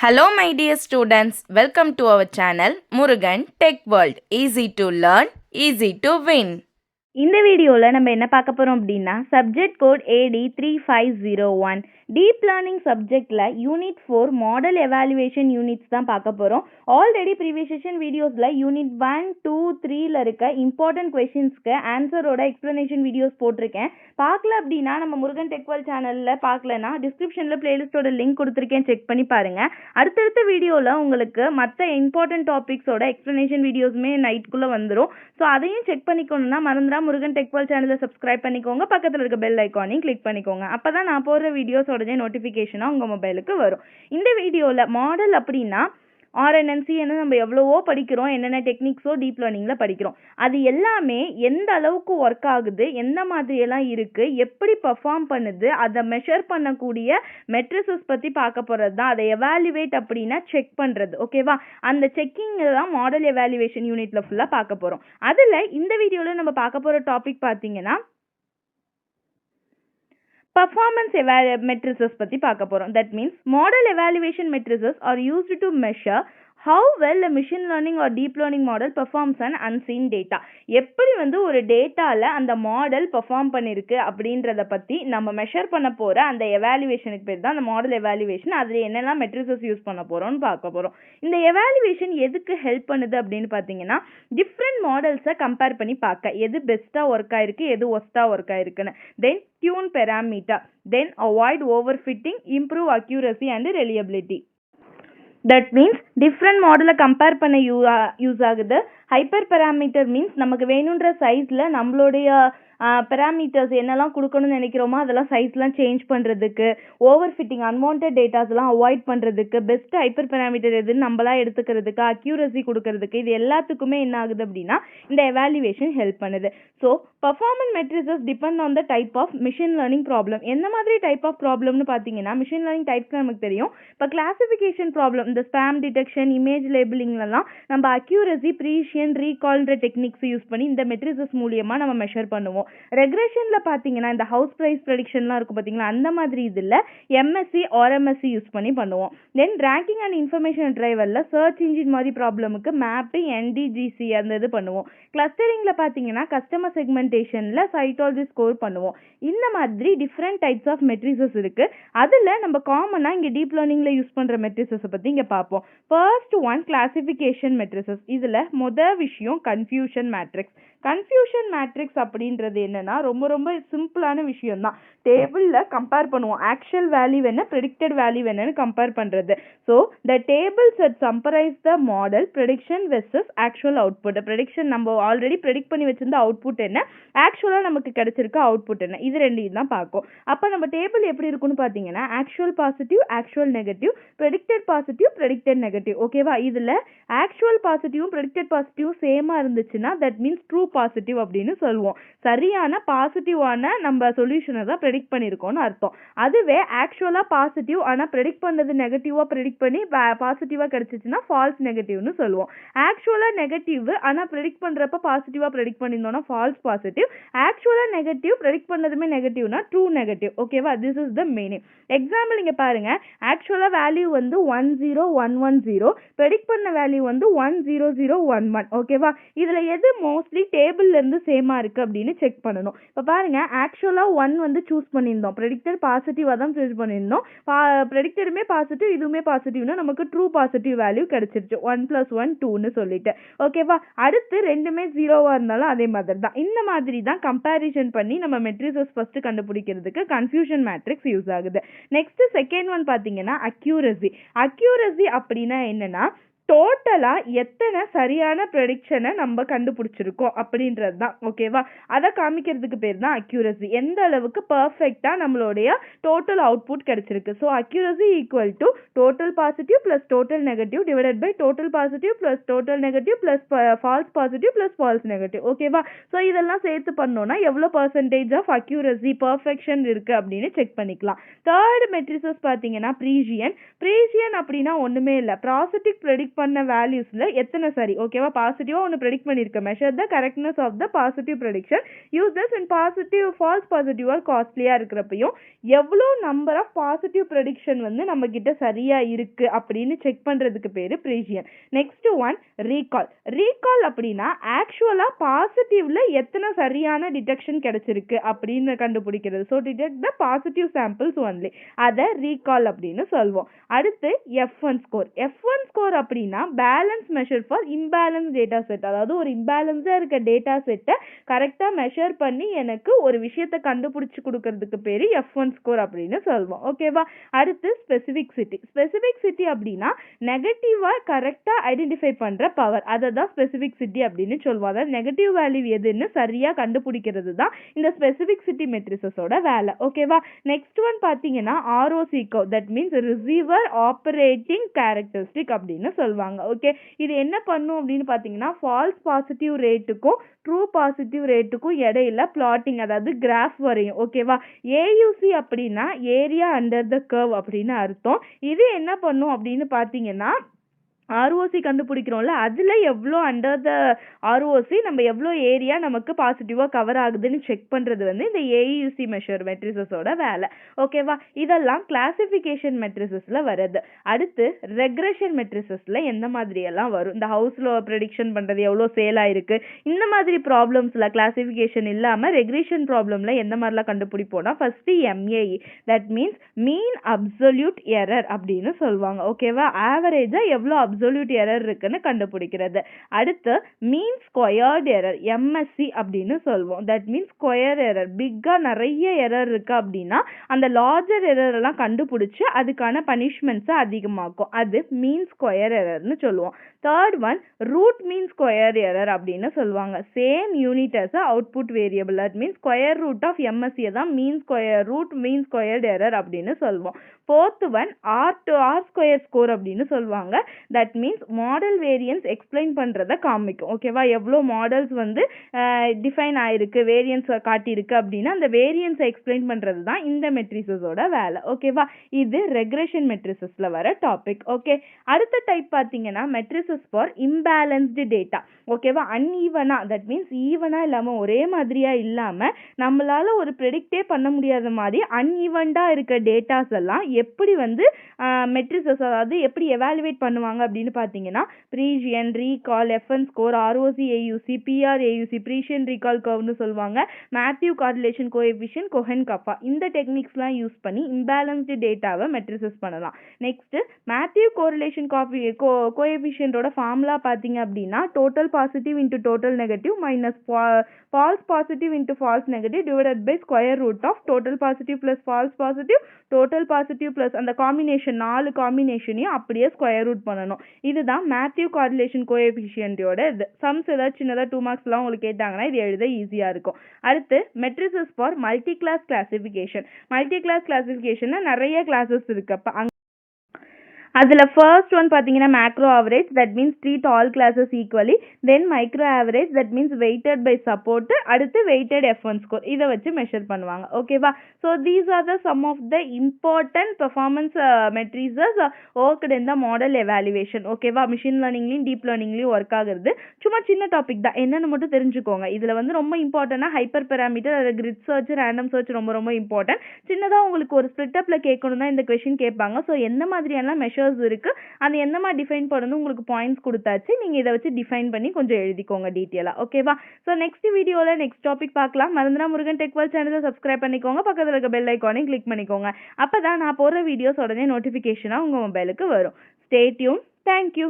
Hello my dear students, welcome to our channel Murugan Tech World. Easy to learn, easy to win. இந்த வீடியோவில் நம்ம என்ன பார்க்க போகிறோம் அப்படின்னா subject code AD3501 deep learning சப்ஜெக்டில் யூனிட் 4 மாடல் எவாலுவேஷன் யூனிட்ஸ் தான் பார்க்க போகிறோம். ஆல்ரெடி ப்ரீவியஸ் செஷன் வீடியோஸில் யூனிட் 1, 2, 3ல இருக்க இம்பார்ட்டன்ட் கொஷின்ஸ்க்கு ஆன்சரோட எக்ஸ்ப்ளனேஷன் வீடியோஸ் போட்டிருக்கேன். பார்க்கல அப்படின்னா நம்ம முருகன் டெக்வல் சேனலில் பார்க்கலன்னா டிஸ்கிரிப்ஷனில் பிளேலிஸ்ட்டோட லிங்க் கொடுத்துருக்கேன், செக் பண்ணி பாருங்கள். அடுத்தடுத்த வீடியோவில் உங்களுக்கு மற்ற இம்பார்ட்டன்ட் டாபிக்ஸோட எக்ஸ்ப்ளனேஷன் வீடியோஸுமே நைட்டுக்குள்ளே வந்துடும். ஸோ அதையும் செக் பண்ணிக்கணும்னா மறந்துடா முருகன் டெக்வல் சேனலை சப்ஸ்கிரைப் பண்ணிக்கோங்க, பக்கத்தில் இருக்க பெல் ஐக்கானையும் கிளிக் பண்ணிக்கோங்க. அப்போ தான் நான் போடுற வீடியோஸோட நோட்டிஃபிகேஷனாக உங்கள் மொபைலுக்கு வரும். இந்த வீடியோவில் மாடல் அப்படின்னா RNNCன்னு நம்ம எவ்வளவோ படிக்கிறோம், என்னென்ன டெக்னிக்ஸோ டீப் லேர்னிங்கில் படிக்கிறோம். அது எல்லாமே எந்த அளவுக்கு ஒர்க் ஆகுது, எந்த மாதிரியெல்லாம் இருக்குது, எப்படி பர்ஃபார்ம் பண்ணுது, அதை மெஷர் பண்ணக்கூடிய மெட்ரிசஸ் பற்றி பார்க்க போகிறது தான். அதை எவாலுவேட் அப்படின்னா செக் பண்ணுறது, ஓகேவா? அந்த செக்கிங் தான் மாடல் எவாலுவேஷன் யூனிட்டில் ஃபுல்லாக பார்க்க போகிறோம். அதில் இந்த வீடியோவில் நம்ம பார்க்க போகிற டாபிக் பார்த்தீங்கன்னா performance matrices பற்றி பார்க்க போகிறோம். That means model evaluation matrices are used to measure how well a machine learning or deep learning model performs an unseen data. எப்படி ஒரு டேட்டாவில் அந்த மாடல் பெர்ஃபார்ம் பண்ணியிருக்கு அப்படின்றத பற்றி நம்ம மெஷர் பண்ண போகிற அந்த எவாலுவேஷனுக்கு பேர் தான் அந்த மாடல் எவாலுவேஷன். அதில் என்னெல்லாம் மெட்ரிசஸ் யூஸ் பண்ண போகிறோம்னு பார்க்க போகிறோம். இந்த எவாலுவேஷன் எதுக்கு ஹெல்ப் பண்ணுது அப்படின்னு பார்த்தீங்கன்னா டிஃப்ரெண்ட் மாடல்ஸை கம்பேர் பண்ணி பார்க்க எது பெஸ்ட்டாக ஒர்க் ஆயிருக்கு, எது ஒஸ்ட்டாக ஒர்க் ஆயிருக்குன்னு. தென் tune parameter, then avoid overfitting, improve accuracy and reliability. That means different model compare பண்ண யூஸ் ஆகுது. ஹைப்பர் பேராமீட்டர் மீன்ஸ் நமக்கு வேணுன்ற சைஸில் நம்மளுடைய பேராமீட்டர்ஸ் என்னெல்லாம் கொடுக்கணும்னு நினைக்கிறோமோ அதெல்லாம் சைஸ்லாம் சேஞ்ச் பண்ணுறதுக்கு, ஓவர் ஃபிட்டிங் அன்வான்ட் டேட்டாஸ்லாம் அவாய்ட் பண்ணுறதுக்கு, பெஸ்ட் ஹைப்பர் பேராமீட்டர் எதுன்னு நம்மளாம் எடுத்துக்கிறதுக்கு, அக்யூரசி கொடுக்கறதுக்கு, இது எல்லாத்துக்குமே என்ன ஆகுது அப்படின்னா இந்த எவாலுவேஷன் ஹெல்ப் பண்ணுது. So performance metrics depend on the type of machine learning problem. எந்த மாதிரி டைப் ஆஃப் ப்ராப்ளம்னு பார்த்தீங்கன்னா மிஷின் லேர்னிங் டைப்ஸ் நமக்கு தெரியும். இப்போ கிளாசிஃபிகேஷன் ப்ராப்ளம், இந்த ஸ்பேம் டிடெக்ஷன், இமேஜ் லேபிளிங்லாம் நம்ம அக்யூரசி, ப்ரீசியன், ரீகால்ன்ற டெக்னிக்ஸ் யூஸ் பண்ணி இந்த மெட்ரிசஸ் மூலியமாக நம்ம மெஷர் பண்ணுவோம். ரெக்ரெஷனில் பார்த்தீங்கன்னா இந்த ஹவுஸ் ப்ரைஸ் ப்ரெடிக்ஷன்லாம் இருக்கும் பார்த்தீங்களா, அந்த மாதிரி இதில் MSE, RMSE யூஸ் பண்ணி பண்ணுவோம். தென் ரேங்கிங் அண்ட் இன்ஃபர்மேஷன் ட்ரைவரில் சர்ச் இன்ஜின் மாதிரி ப்ராப்ளமுக்கு மேப்பு, NDGC அந்த இது பண்ணுவோம். கிளஸ்டரிங்கில் பார்த்தீங்கன்னா கஸ்டமர் செக்மெண்டேஷனில் சைட்டாலஜி ஸ்கோர் பண்ணுவோம். இந்த மாதிரி டிஃப்ரெண்ட் டைப்ஸ் ஆஃப் மெட்ரிசஸ் இருக்குது. அதில் நம்ம காமனாக இங்கே டீப் லேர்னிங்கில் யூஸ் பண்ணுற மெட்ரிசஸை பற்றி இங்கே பார்ப்போம். First one classification metrics. இதில் மொதல் விஷயம் கன்ஃபியூஷன் மேட்ரிக்ஸ். கன்ஃபியூஷன் மேட்ரிக்ஸ் அப்படின்றது என்னன்னா ரொம்ப சிம்பிளான விஷயம் தான். டேபிளில் கம்பேர் பண்ணுவோம், ஆக்சுவல் வேல்யூ என்ன, ப்ரெடிக்டட் வேல்யூ என்னன்னு கம்பேர் பண்ணுறது. So the table set summarize the model prediction versus actual output. Prediction நம்ம ஆல்ரெடி ப்ரெடிக்ட் பண்ணி வச்சிருந்த அவுட்புட் என்ன, ஆக்சுவலாக நமக்கு கிடைச்சிருக்க அவுட்புட் என்ன, இது ரெண்டையும் தான் பார்க்கும். அப்போ நம்ம டேபிள் எப்படி இருக்குன்னு பார்த்தீங்கன்னா actual positive, actual negative, predicted positive, predicted negative, ஓகேவா? இதில் ஆக்சுவல் பாசிட்டிவும் ப்ரெடிக்டட் பாசிட்டிவும் சேமாக இருந்துச்சுன்னா தட் மீன்ஸ் ட்ரூ பாசிட்டிவ் அப்படின்னு சொல்லுவோம். சரியான பாசிட்டிவான நம்ம சொல்யூஷனை தான் ப்ரெடிக்ட் பண்ணியிருக்கோம்னு அர்த்தம். அதுவே ஆக்சுவலாக பாசிட்டிவ் ஆனால் ப்ரெடிக்ட் பண்ணது நெகட்டிவாக ப்ரெடிக்ட் பண்ணி பாசிட்டிவாக கிடைச்சிச்சுன்னா ஃபால்ஸ் நெகட்டிவ்னு சொல்லுவோம். ஆக்சுவலாக நெகட்டிவ் ஆனால் ப்ரெடிக்ட் பண்ணுறப்ப பாசிட்டிவாக ப்ரெடிக்ட் பண்ணியிருந்தோம்னா ஃபால்ஸ் பாசிட்டிவ். ஆக்சுவலாக நெகட்டிவ் ப்ரெடிக்ட் பண்ணதுமே நெகட்டிவ்னா ட்ரூ நெகட்டிவ், ஓகேவா? This is the meaning. Example இங்கே பாருங்க, ஆக்சுவலாக வேல்யூ 10110, ப்ரெடிக்ட் பண்ண வேல்யூ 10011, ஓகேவா? இதில் எது மோஸ்ட்லி டேபிள்ல இருந்து சேமா இருக்கு அப்படின்னு செக் பண்ணணும். இப்போ பாருங்க, ஆக்சுவலா 1 சூஸ் பண்ணியிருந்தோம், ப்ரெடிக்டட் பாசிட்டிவா தான் சூஸ் பண்ணியிருந்தோம். ப்ரெடிக்டடுமே பாசிட்டிவ், இதுவுமே பாசிட்டிவ்னா நமக்கு ட்ரூ பாசிட்டிவ் வேல்யூ கிடைச்சிருச்சு, 1 + 1 2ன்னு சொல்லிட்டு, ஓகேவா? அடுத்து ரெண்டுமே 0வா இருந்தாலும் அதே மாதிரி தான். இந்த மாதிரி தான் கம்பேரிசன் பண்ணி நம்ம மெட்ரிசஸ் ஃபர்ஸ்ட் கண்டுபிடிக்கிறதுக்கு கன்ஃபியூஷன் மேட்ரிக்ஸ் யூஸ் ஆகுது. நெக்ஸ்ட் செகண்ட் ஒன் பார்த்தீங்கன்னா அக்யூரசி. அக்யூரசி அப்படின்னா என்னன்னா டோட்டலாக எத்தனை சரியான ப்ரெடிக்ஷனை நம்ம கண்டுபிடிச்சிருக்கோம் அப்படின்றது தான், ஓகேவா? அதை காமிக்கிறதுக்கு பேர் தான் அக்யூரசி. எந்த அளவுக்கு பர்ஃபெக்டாக நம்மளுடைய டோட்டல் அவுட்புட் கிடைச்சிருக்கு. So accuracy equal to total positive plus total negative divided by total positive plus total negative plus false positive plus false negative, ஓகேவா? ஸோ இதெல்லாம் சேர்த்து பண்ணோன்னா எவ்வளோ பர்சன்டேஜ் ஆஃப் அக்யூரசி, பர்ஃபெக்ஷன் இருக்குது அப்படின்னு செக் பண்ணிக்கலாம். தேர்ட் மெட்ரிசஸ் பார்த்தீங்கன்னா ப்ரீசியன். ப்ரீசியன் அப்படின்னா ஒன்றுமே இல்லை, ப்ராசட்டிக் ப்ரெடிக்ட் பண்ண வேல்யூஸில் எத்தனை சரி ஓகேவா பாசிட்டிவாக ஒன்று ப்ரெடிக்ட் பண்ணியிருக்க measure the correctness of the positive prediction use this in positive false positive are காஸ்ட்லியாக இருக்கிறப்பையும் எவ்வளோ நம்பர் ஆஃப் பாசிட்டிவ் ப்ரெடிக்ஷன் வந்து நம்ம கிட்ட சரியாக இருக்குது அப்படின்னு செக் பண்ணுறதுக்கு பேர் ப்ரீசியன். நெக்ஸ்ட் ஒன் ரீகால் அப்படின்னா ஆக்சுவலாக பாசிட்டிவ்ல எத்தனை சரியான டிடெக்ஷன் கிடைச்சிருக்கு அப்படின்னு கண்டுபிடிக்கிறது. So detect the positive samples only, அதை ரீகால் அப்படின்னு சொல்வோம். அடுத்து F1 ஸ்கோர் அப்படின்னா balance measure for imbalance data set. அதாவது ஒரு இம்பேலன்ஸாக இருக்க டேட்டா செட்டை கரெக்டாக மெஷர் பண்ணி எனக்கு ஒரு விஷயத்தை கண்டுபிடிச்சி கொடுக்கறதுக்கு பேர் F1 ஸ்கோர் அப்படின்னு சொல்வோம் ஓகேவா. அடுத்து ஸ்பெசிஃபிக் அப்படின்னா நெகட்டிவாக கரெக்டாக ஐடென்டிஃபை பண்ணுற பவர், அதை தான் ஸ்பெசிஃபிக் அப்படின்னு சொல்லுவோம். அதாவது நெகட்டிவ் வேல்யூ எதுன்னு சரியாக கண்டுபிடிக்கிறது தான் இந்த ஸ்பெசிஃபிக் மெட்ரிசஸோட வேலை ஓகேவா. நெக்ஸ்ட் ஒன் பார்த்தீங்கன்னா ROC curve, that means receiver operating characteristic அப்படின்னு சொல்லுவாங்க ஓகே. இது என்ன பண்ணும் அப்படின்னு பார்த்தீங்கன்னா ஃபால்ஸ் பாசிட்டிவ் ரேட்டுக்கும் ட்ரூ பாசிட்டிவ் ரேட்டுக்கும் இடையில பிளாட்டிங், அதாவது கிராஃப் வரையும் ஓகேவா. AUC அப்படின்னா ஏரியா அண்டர் த கர்வ் அப்படின்னு அர்த்தம். இது என்ன பண்ணும் அப்படின்னு பார்த்தீங்கன்னா ROC கண்டுபிடிக்கிறோம்ல அதில் எவ்வளோ அண்டர் த ROC நம்ம எவ்வளோ ஏரியா நமக்கு பாசிட்டிவாக கவர் ஆகுதுன்னு செக் பண்ணுறது வந்து இந்த AUC மெஷர் மெட்ரிசஸோட வேலை ஓகேவா. இதெல்லாம் கிளாசிஃபிகேஷன் மெட்ரிசஸில் வருது. அடுத்து ரெக்ரெஷன் மெட்ரிசஸில் எந்த மாதிரியெல்லாம் வரும், இந்த ஹவுஸில் ப்ரெடிக்ஷன் பண்ணுறது எவ்வளோ சேல் ஆயிருக்கு இந்த மாதிரி ப்ராப்ளம்ஸில் கிளாசிஃபிகேஷன் இல்லாமல் ரெக்ரெஷன் ப்ராப்ளமில் எந்த மாதிரிலாம் கண்டுபிடிப்போம்னா first MAE, that means mean absolute error அப்படின்னு சொல்லுவாங்க ஓகேவா. ஆவரேஜாக எவ்வளோ அப்சல்யூட் எரர் இருக்குன்னு கண்டுபிடிக்கிறது. அடுத்து மீன் ஸ்கொயர்ட் எரர் MSE அப்படின்னு சொல்லுவோம். தட் மீன்ஸ் ஸ்கொயர் எரர், பிக்காக நிறைய எரர் இருக்கு அப்படின்னா அந்த லார்ஜர் எரர் எல்லாம் கண்டுபிடிச்சு அதுக்கான பனிஷ்மெண்ட்ஸை அதிகமாக்கும், அது மீன் ஸ்கொயர் எரர்னு சொல்லுவோம். Third one root mean square error அப்படின்னு சொல்லுவாங்க. Same unit as output variable, that means square root of MSE தான் ரூட் மீன் ஸ்கொயர்ட் எரர் அப்படின்னு சொல்லுவோம். Fourth one R square score அப்படின்னு சொல்லுவாங்க. That means model variance explain பண்ணுறதை காமிக்கும் ஓகேவா. எவ்வளோ மாடல்ஸ் வந்து டிஃபைன் ஆயிருக்கு, வேரியன்ஸ் காட்டியிருக்கு அப்படின்னா அந்த வேரியன்ஸை எக்ஸ்பிளைன் பண்ணுறது தான் இந்த மெட்ரிசஸோட வேலை ஓகேவா. இது ரெக்ரெஷன் மெட்ரிசஸில் வர டாபிக் ஓகே. அடுத்த டைப் பார்த்தீங்கன்னா மெட்ரிசஸ் ஃபார் இம்பேலன்ஸ்டு டேட்டா ஓகேவா. அன்ஈவனா, தட் மீன்ஸ் ஈவனாக இல்லாமல் ஒரே மாதிரியாக இல்லாமல் நம்மளால் ஒரு ப்ரெடிக்டே பண்ண முடியாத மாதிரி அன்ஈவன்டாக இருக்க டேட்டாஸ் எல்லாம் எப்படி வந்து மெட்ரிசஸ் அதாவது எப்படி எவாலுவேட் பண்ணுவாங்க அப்படின்னு பார்த்தீங்கன்னா precision, recall, F1 score, ROC AUC, PR AUC, precision recall கர்வ்னு சொல்லுவாங்க, மேத்யூ கார்டிலேஷன் கோஎஃபிஷியன்ட், கொஹன் கப்பா, இந்த டெக்னிக்ஸ்லாம் யூஸ் பண்ணி இம்பேலன்ஸ்டு டேட்டாவை மெட்ரிசஸ் பண்ணலாம். நெக்ஸ்ட் மேத்யூ கோரிலேஷன் கோஎஃபிஷியன்டோட ஃபார்முலா பார்த்தீங்க அப்படின்னா total positive into total negative minus false positive into false negative divided by square root of total positive plus false positive total positive plus அந்த combination 4 காம்பினேஷனையும் அப்படியே square root பண்ணணும். இதுதான் Matthew கார்டிலேஷன் கோஎஃபிஷியன்ட்டோட இது. Sums ஏதாவது சின்னதாக 2 மார்க்ஸ்லாம் உங்களுக்கு கேட்டாங்கன்னா இது எழுத ஈஸியாக இருக்கும். அடுத்து metrics for multi class classification நிறைய கிளாஸஸ் இருக்கு. அப்போ அதில் ஃபர்ஸ்ட் ஒன் பார்த்தீங்கன்னா macro average, that means treat all classes equally. Then micro average, that means weighted by support. அடுத்து வெயிட்டட் F1 ஸ்கோர், இதை வச்சு மெஷர் பண்ணுவாங்க ஓகேவா. So these are the some of the important performance metrics worked in the model evaluation ஓகேவா. Machine லேர்னிங்லையும் deep லேர்னிங்லையும் work ஆகுறது. சும்மா சின்ன டாபிக் தான், என்னென்னு மட்டும் தெரிஞ்சுக்கோங்க. இதில் வந்து ரொம்ப இம்பார்ட்டன்ட்னா ஹைப்பர் பேராமீட்டர், அதில் கிரிட் சர்ச், ரேண்டம் சர்ச் ரொம்ப ரொம்ப இம்பார்ட்டன்ட். சின்னதாக உங்களுக்கு ஒரு ஸ்பிளிட்டப்பில் கேட்கணும் தான் இந்த கொஷின் கேட்பாங்க. ஸோ எந்த மாதிரியான மெஷர்ஸ் இருக்கு, அது எந்த மாதிரி டிஃபைன் பண்ணணும் உங்களுக்கு பாயிண்ட்ஸ் கொடுத்தாச்சு. நீங்கள் இதை வச்சு டிஃபைன் பண்ணி கொஞ்சம் எழுதிக்கோங்க டீட்டெயிலாக ஓகேவா. ஸோ நெக்ஸ்ட் வீடியோவில் நெக்ஸ்ட் டாபிக் பார்க்கலாம். மறந்துடா முருகன் டெக் வேர்ல்ட் சேனலை சப்ஸ்கிரைப் பண்ணிக்கோங்க, பக்கத்தில் இருக்க பெல் ஐக்கானையும் கிளிக் பண்ணிக்கோங்க. அப்போ தான் நான் போடுற வீடியோஸ் உடனே நோட்டிஃபிகேஷனாக உங்கள் மொபைலுக்கு வரும். Stay tune. தேங்க்யூ.